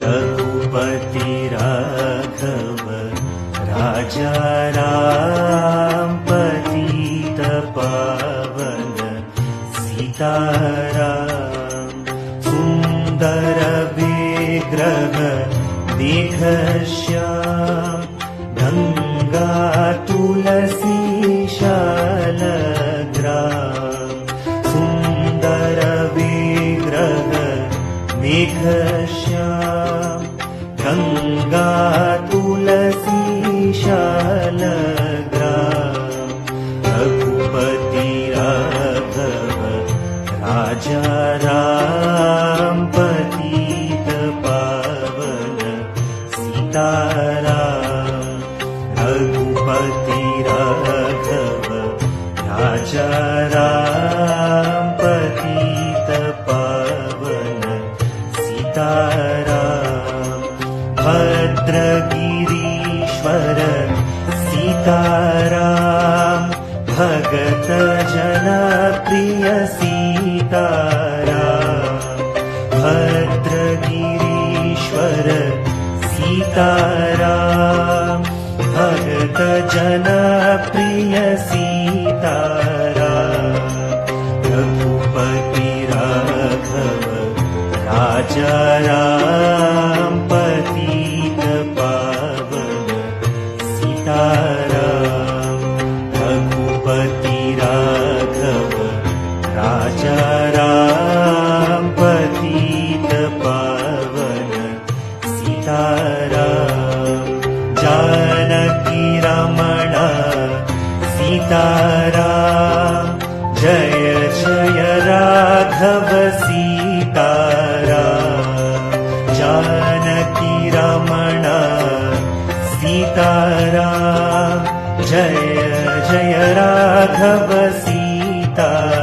रघुपति राघव राजा राम पतित पावन सीताराम। सुंदर विग्रह देख श्याम गंगा तुलसी शालग्राम। सुंदर विग्रह देख श्याम गंगा तुलसी शालग्राम। रघुपति राघव राजा राम पतित पावन सीताराम। रघुपति राघव राजा राम पतित पावन सीताराम। भद्रगिरीश्वर सीताराम भगत जन प्रिय सीताराम। भद्रगिरीश्वर सीताराम भगत जन प्रिय सीताराम। रघुपति राघव राजा राम पतित पावन सीताराम। रघुपति राघव राजा राम पतित पावन सीताराम। जानकी रमण सीताराम जय जय राघव सीताराम। जानकी रमण सीताराम जय जय राघव सीताराम।